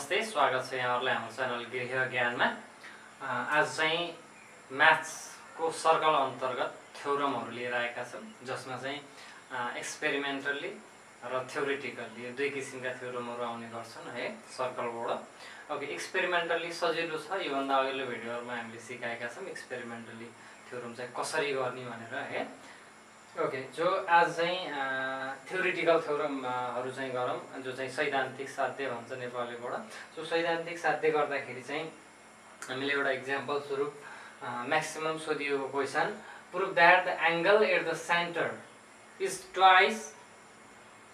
नमस्ते, स्वागत छ यहाँहरुलाई हाम्रो च्यानल गृह ज्ञानमा। आज चाहिँ म्याथ्सको सर्कल अन्तर्गत थ्योरमहरु लिएर आएका छौं, जसमा चाहिँ एक्सपेरिमेन्टली र थ्योरेटिकली यो दुई किसिमका थ्योरमहरु आउने गर्छन् है सर्कलबाट। ओके, एक्सपेरिमेन्टली सजिलो छ, यो भन्दा अघिल्लो भिडियोहरुमा हामीले सिकाएका छौं एक्सपेरिमेन्टली थ्योरम चाहिँ कसरी गर्ने भनेर है। ओके, जो आज चाहिँ थ्योरेटिकल थ्योरमहरु चाहिँ गरौँ, जो चाहिँ सैद्धान्तिक साध्य भन्छ नेपालीबाट। सो सैद्धान्तिक साध्य गर्दाखेरि चाहिँ हामीले एउटा एक्जाम्पल स्वरूप म्याक्सिमम सोधिएको question, prove that the angle at the centre is twice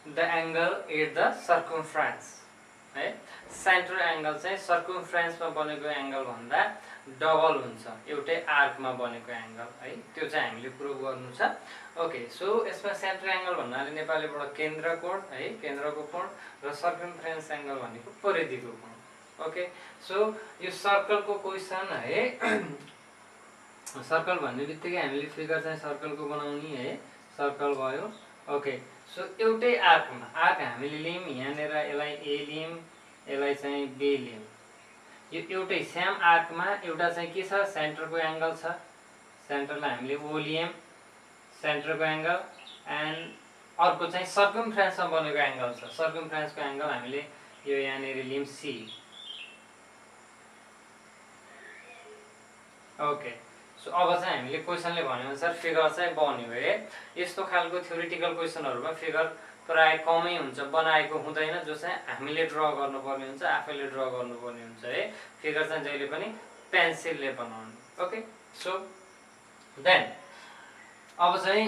the angle at the circumference है। सेन्टर एंगल चाहिँ सर्कमफ्रेन्समा बनेको एंगल भन्दा डबल हुन्छ एउटै आर्कमा बनेको एंगल है, त्यो चाहिँ हामीले प्रुभ गर्नु छ। ओके, सो यसमा सेन्टर एंगल भन्नाले नेपालीबाट केन्द्र कोण है, केन्द्रको कोण, र सर्कमफ्रेन्स एंगल भनेको परिधिको कोण। ओके, सो यो सर्कलको क्वेशन है। सर्कल भन्ने बित्तिकै हामीले फिगर चाहिँ सर्कलको बनाउने है, सर्कल भयो। ओके, सो एउटै आर्कमा, आर्क हामीले लियौं यहाँनेर, यसलाई ए लियौं, यसलाई चाहिँ बी लियौं। यो एउटै सेम आर्कमा एउटा चाहिँ के छ, सेन्टरको एंगल छ, सेन्टरलाई हामीले ओ लियौं, सेन्टरको एंगल, एन्ड अर्को चाहिँ सर्कमफ्रेन्समा बनेको एंगल छ, सर्कमफ्रेन्सको एंगल हामीले यो यहाँनेर लियौं सी। ओके, सो अब चाहिँ हामीले क्वेशनले भनेअनुसार फिगर चाहिँ बन्यो है। यस्तो खालको थ्योरेटिकल क्वेशनहरुमा फिगर प्राय कमै हुन्छ, बनाएको हुँदैन, जो चाहिँ हामीले ड्र गर्नुपर्ने हुन्छ, आफैले ड्र गर्नुपर्ने हुन्छ है। फिगर चाहिँ जहिले पनि पेन्सिलले बनाउनु। ओके, सो देन अब चाहिँ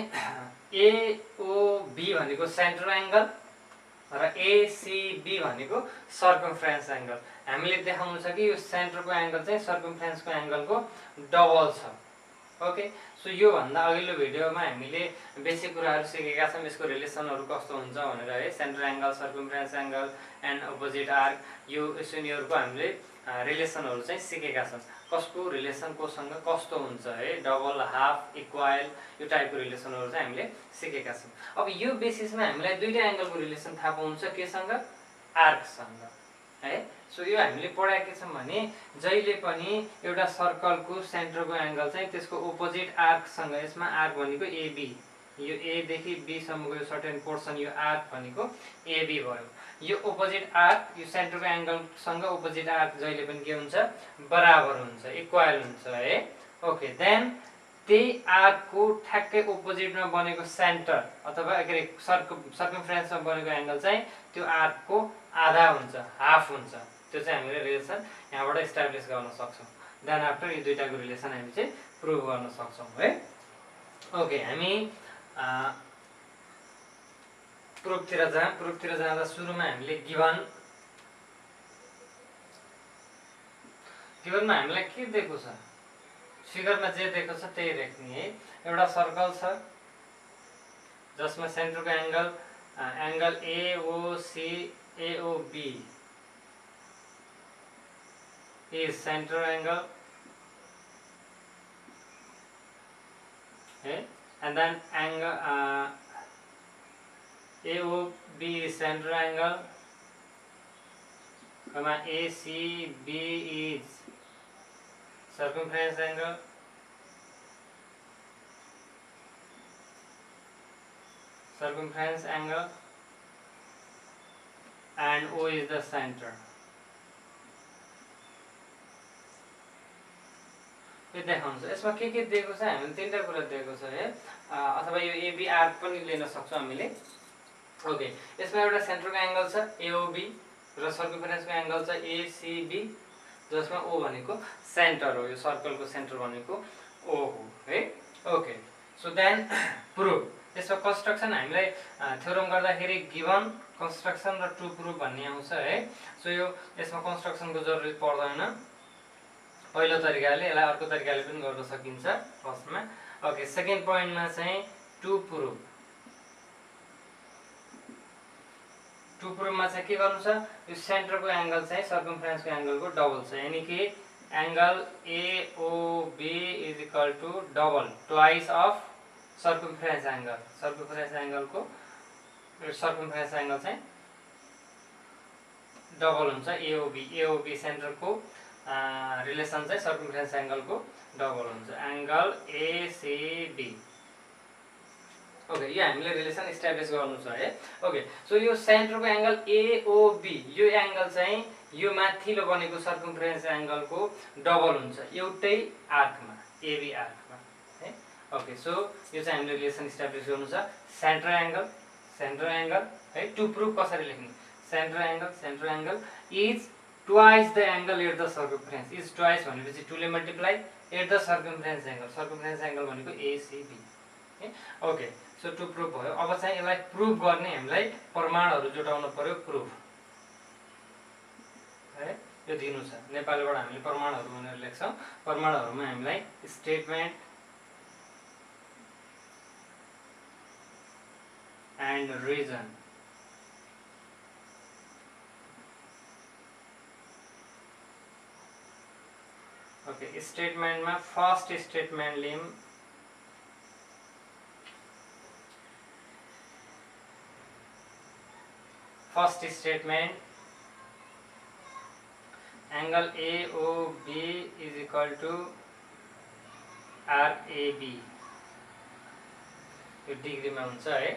एओबी भनेको सेन्टर एंगल र एसीबी भनेको सर्कमफ्रेन्स एंगल। हामीले देखाउनु छ कि यो सेन्टरको एंगल चाहिँ सर्कमफ्रेन्सको एंगलको डबल छ। ओके, सो यो भन्दा अघिल्लो भिडियोमा हामीले बेसिक कुराहरु सिकेका छौं, यसको रिलेसनहरु कस्तो हुन्छ भनेर है। Centre angle, circumference angle and opposite arc, यो यिनीहरुको हामीले रिलेसनहरु चाहिँ सिकेका छौं। कसको रिलेसन कोसँग कस्तो हुन्छ है, डबल, हाफ, इक्वल, यो टाइपको रिलेसनहरु चाहिँ हामीले सिकेका छौं। अब यो बेसिसमा हामीलाई दुईटा एंगलको रिलेसन थाहा पाउँछ, केसँग, आर्कसँग है। सो यो हामीले पढाएका के छौं भने जहिले पनि एउटा सर्कलको सेन्टरको एंगल चाहिँ त्यसको अपोजिट आर्कसँग, यसमा आर्क भनेको एबी, यो ए देखि बी सम्मको यो सर्टेन पोर्सन, यो आर्क भनेको एबी भयो। यो अपोजिट आर्क यो सेन्टरको एंगलसँग अपोजिट आर्क जहिले पनि के हुन्छ, बराबर हुन्छ, इक्वल हुन्छ है। ओके, देन त्यही आर्कको ठ्याक्कै अपोजिटमा बनेको सेन्टर अथवा सर्कमफ्रेन्समा बनेको एंगल चाहिँ त्यो आर्कको आधा हुन्छ, हाफ हुन्छ। त्यो चाहिँ हामीले रिलेसन यहाँबाट एस्टाब्लिश गर्न सक्छौं। देन आफ्टर यो दुईटाको रिलेसन हामी चाहिँ प्रुभ गर्न सक्छौं है। ओके, हामी प्रुफतिर जाँदा सुरुमा हामीले गिभनमा हामीलाई के दिएको छ, फिगरमा जे दिएको छ त्यही लेख्ने है। एउटा सर्कल छ जसमा सेन्टरको angle AOC AOB is center angle, okay, and then angle AOB is center angle, comma ACB is circumference angle, and O is the center। देखाउँछ यसमा के दिएको छ, हामीले तीनटा कुरा दिएको छ है, अथवा यो एबी आर्क पनि लिन सक्छौं हामीले। ओके, यसमा एउटा सेन्टरको एंगल छ एओबी र सर्कमफ्रेन्सको एंगल छ एसीबी, जसमा ओ भनेको सेन्टर हो, यो सर्कलको सेन्टर भनेको ओ हो है। ओके, सो देन प्रुफ, यसमा कन्स्ट्रक्सन हामीलाई थ्योरम गर्दाखेरि गिवन, कन्स्ट्रक्सन र टु प्रुफ भन्ने आउँछ है। सो यो यसमा कन्स्ट्रक्सनको जरुरत पर्दैन, पहिलो तरिकाले, यसलाई अर्को तरिकाले पनि गर्न सकिन्छ फर्स्टमा। ओके, सेकेन्ड पोइन्टमा चाहिँ टु प्रुफमा चाहिँ के गर्नु छ, यो सेन्टरको एंगल चाहिँ सर्कमफ्रेन्सको एंगलको डबल छ, यानी कि angle AOB is equal to double, twice of circumference angle, circumference एंगलको सर्कमफ्रेन्स एंगल चाहिँ डबल हुन्छ एओबी। एओबी सेन्टरको रिलेसन चाहिँ सर्कमफ्रेन्स एङ्गलको डबल हुन्छ, एङ्गल एसिबी। ओके, यो हामीले रिलेसन इस्टाब्लिस गर्नु छ है। ओके, सो यो सेन्टरको एङ्गल एओबी, यो एङ्गल चाहिँ यो माथिल्लो बनेको सर्कमफ्रेन्स एङ्गलको डबल हुन्छ एउटै आर्कमा, एबी आर्कमा है। ओके, सो यो चाहिँ हामीले रिलेसन इस्टाब्लिस गर्नु छ। सेन्टर एङ्गल है, टु प्रुभ कसरी लेख्ने, centre angle is twice the angle at the circumference. Is twice भनेपछि 2 ले multiply at the circumference angle भनेको एसिबी है। ओके, सो टु प्रुभ भयो। अब चाहिँ यसलाई प्रुभ गर्ने हामीलाई प्रमाणहरू जुटाउनु पर्यो। प्रुफ है, यो दिनु छ, नेपालीबाट हामीले प्रमाणहरू भनेर लेख्छौँ। प्रमाणहरूमा हामीलाई स्टेटमेन्ट एन्ड रिजन, ओके, स्टेटमेन्टमा फर्स्ट स्टेटमेन्ट लिम, first statement angle AOB is equal to RAB, यो डिग्रीमा हुन्छ है।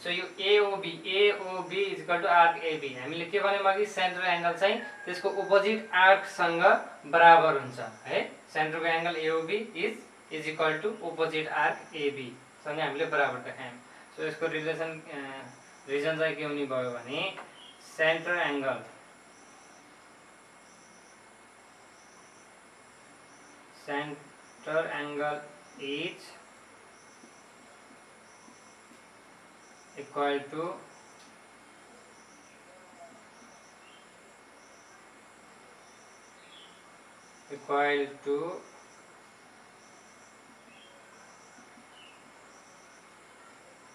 सो यो AOB is equal to RAB, हामीले के भन्यौँ अघि, सेन्टर एङ्गल चाहिँ त्यसको अपोजिट आर्कसँग बराबर हुन्छ है। सेन्टरको angle AOB is equal to opposite arc AB सँग हामीले बराबर देखायौँ। सो यसको रिजन चाहिँ के हुने भयो भने centre angle is equal to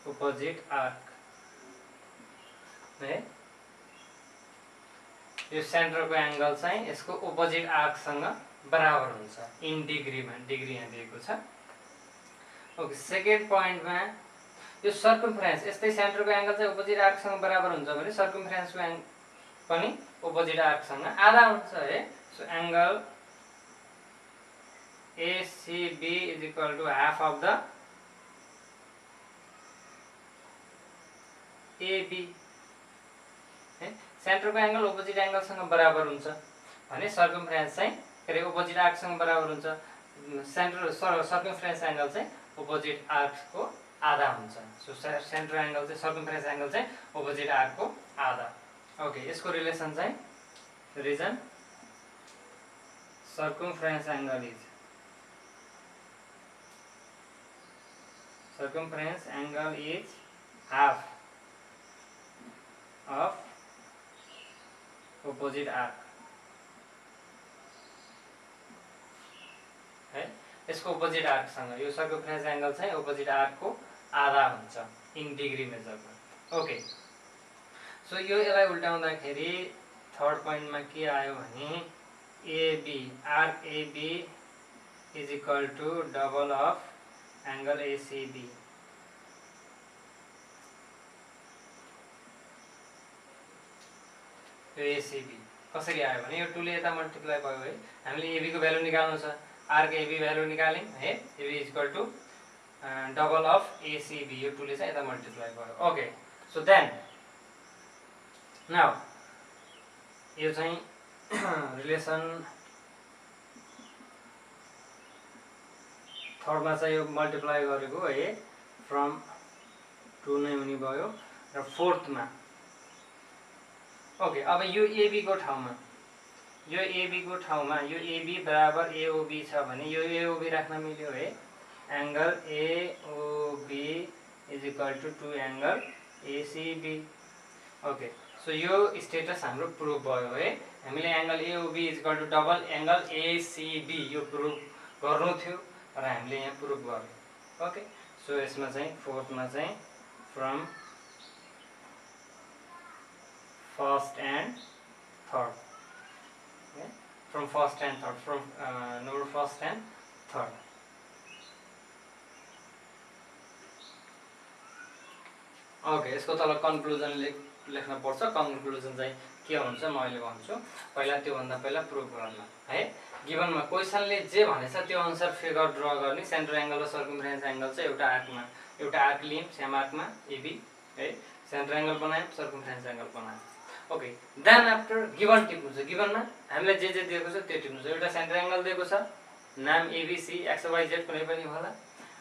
opposite arc है। यो सेन्टरको एङ्गल चाहिँ यसको अपोजिट आर्कसँग बराबर हुन्छ इन डिग्रीमा, डिग्री यहाँ दिएको छ। ओके, सेकेन्ड पोइन्टमा यो सर्कमफ्रेन्स, यस्तै सेन्टरको एङ्गल चाहिँ अपोजिट आर्कसँग बराबर हुन्छ भने सर्कमफ्रेन्सको एङ्गल पनि अपोजिट आर्कसँग आधा हुन्छ है। So angle ACB is equal to half of the AB है। सेन्टरको एङ्गल अपोजिट एङ्गलसँग बराबर हुन्छ भने सर्कमफ्रेन्स चाहिँ के अरे अपोजिट आर्कसँग बराबर हुन्छ। सर्कमफ्रेन्स एङ्गल चाहिँ अपोजिट आर्कको आधा हुन्छ। सो सेन्टर एङ्गल चाहिँ सर्कमफ्रेन्स एङ्गल चाहिँ अपोजिट आर्कको आधा। ओके, यसको रिलेसन चाहिँ reason circumference angle is half of opposite arc है। यसको अपोजिट आर्कसँग यो सर्कमफ्रेन्स एङ्गल चाहिँ अपोजिट आर्कको आधा हुन्छ इन डिग्री मेजरमा। ओके, सो यो यसलाई उल्टाउँदाखेरि थर्ड पोइन्टमा के आयो भने AB, arc AB is equal to double of angle ACB. यो एसिबी कसरी आयो भने यो 2 ले यता मल्टिप्लाई भयो है। हामीले एबी को भ्यालु निकाल्नु छ, आर्क एबी भ्यालु निकाल्यौँ है। AB is equal to double of ACB, यो 2 ले चाहिँ यता मल्टिप्लाई भयो। ओके, सो देन नाउ यो चाहिँ रिलेसन थर्डमा चाहिँ यो मल्टिप्लाई गरेको है फ्रम 2 नै हुने भयो। र फोर्थमा ओके, अब यो एबी को ठाउँमा यो एबी बराबर एओबी छ भने यो एओबी राख्न मिल्यो है। Angle AOB is equal to 2 angle ACB. Okay, so यो स्टेटस हाम्रो प्रुभ भयो है। हामीले angle AOB is equal to double angle ACB यो प्रुभ गर्नु थियो र हामीले यहाँ प्रुभ गर्यौँ। ओके, सो यसमा चाहिँ फोर्थमा चाहिँ from first and third, from first and third, from number first and third. Okay, यसको तल कन्क्लुजन लेख्न पर्छ। कन्क्लुजन चाहिँ के हुन्छ म अहिले भन्छु। पहिला त्योभन्दा पहिला प्रुभ गर्न है। गिभनमा क्वेसनले जे भनेछ त्यो अनुसार फिगर ड्र गर्ने। सेन्टर एङ्गल र सर्कमफरेन्स एङ्गल चाहिँ एउटा आर्क लियौँ, सेम आर्कमा एबी है। सेन्टर एङ्गल बनायौँ, सर्कमफरेन्स एङ्गल बनायौँ। ओके, देन आफ्टर गिभन टिप्नु छ। गिभनमा हामीलाई जे जे दिएको छ त्यो टिप्नु छ। एउटा सेन्टर एङ्गल दिएको छ, नाम एबिसी, एक्स वाइ जेड कुनै पनि होला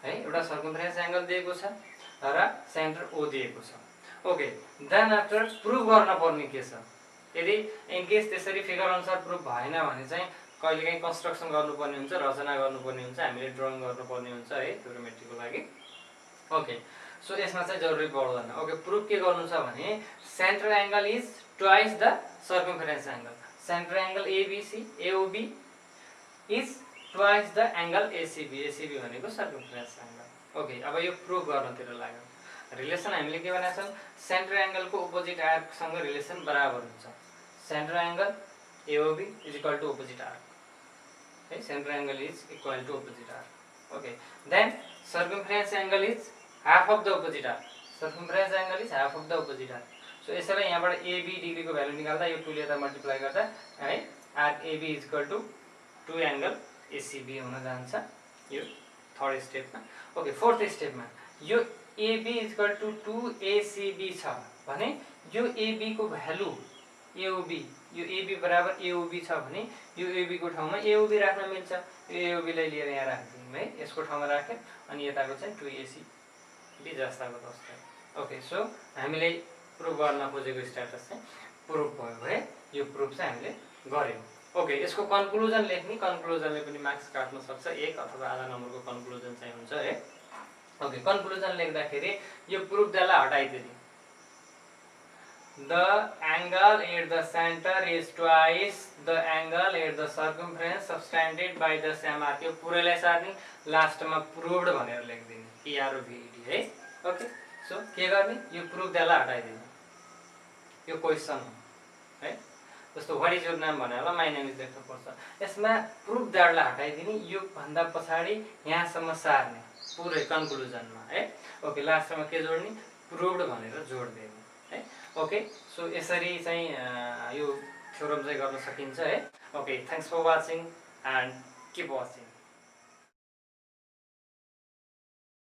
है। एउटा सर्कमफरेन्स एङ्गल दिएको छ र सेन्टर ओ दिएको छ। ओके, देन आफ्टर प्रुभ गर्न पर्ने के छ। यदि इनकेस त्यसरी फिगर अनुसार प्रुभ भएन भने चाहिँ कहिलेकाहीँ कन्स्ट्रक्सन गर्नुपर्ने हुन्छ, रचना गर्नुपर्ने हुन्छ, हामीले ड्रइङ गर्नुपर्ने हुन्छ है त्रिकोणमितिको लागि। ओके, सो यसमा चाहिँ जरुरी पर्दैन। ओके, प्रुफ के गर्नु छ भने centre angle is twice the circumference angle. Centre angle ABC AOB is twice the angle ACB. ACB भनेको सर्कमफरेन्स एङ्गल। ओके, अब यो प्रुफ गर्नतिर लाग्यो। रिलेसन हामीले के भनेका छौँ, सेन्टर एङ्गलको अपोजिट आर्कसँग रिलेसन बराबर हुन्छ। Centre angle AOB is equal to opposite arc है। Centre angle is equal to opposite arc. Okay, then circumference angle is half of the opposite arc. Circumference angle is half of the opposite arc. So यसैलाई यहाँबाट AB डिग्रीको value निकाल्दा यो 2 ले यता multiply गर्दा है arc AB is equal to 2 angle ACB हुन जान्छ यो थर्ड स्टेपमा। ओके, फोर्थ स्टेपमा यो AB is equal to 2 ACB छ भने यो एबी को भ्यालु एओबी, यो एबी बराबर एओबी छ भने यो एबी को ठाउँमा एओबी राख्न मिल्छ। यो एओबी लाई लिएर यहाँ राख्दियौँ है, यसको ठाउँमा राख्यौँ अनि यताको चाहिँ 2 एसिबी जस्ताको तस्तै। ओके, सो हामीले प्रुभ गर्न खोजेको स्ट्याटस चाहिँ प्रुभ भयो है। यो प्रुभ चाहिँ हामीले गर्यौँ। ओके, यसको कन्क्लुजन लेख्ने। कन्क्लुजनले पनि मार्क्स काट्न सक्छ, 1 अथवा आधा नम्बरको कन्क्लुजन चाहिँ हुन्छ है। ओके, कन्क्लुजन लेख्दाखेरि यो प्रुफ त्यसलाई हटाइदिने। The angle at the center is twice the angle at the circumference subtended by the same arc। यो पुरैलाई सार्ने, लास्टमा प्रुभड भनेर लेख्दिने, PROVED है। ओके, सो के गर्ने, यो प्रुफ त्यसलाई हटाइदिने। यो क्वेसन हो है। जस्तो व्हाट इज योर नाम भने होला, माई नेम इज लेख्नु पर्छ। यसमा प्रुफ द्याटलाई हटाइदिने, यो भन्दा पछाडि यहाँसम्म सार्ने पुरै कन्क्लुजनमा है। ओके, लास्टमा के जोड्ने, प्रुभड भनेर जोड्दिने है। ओके, सो यसरी चाहिँ यो थ्योरम चाहिँ गर्न सकिन्छ है। Okay, thanks for watching and keep watching.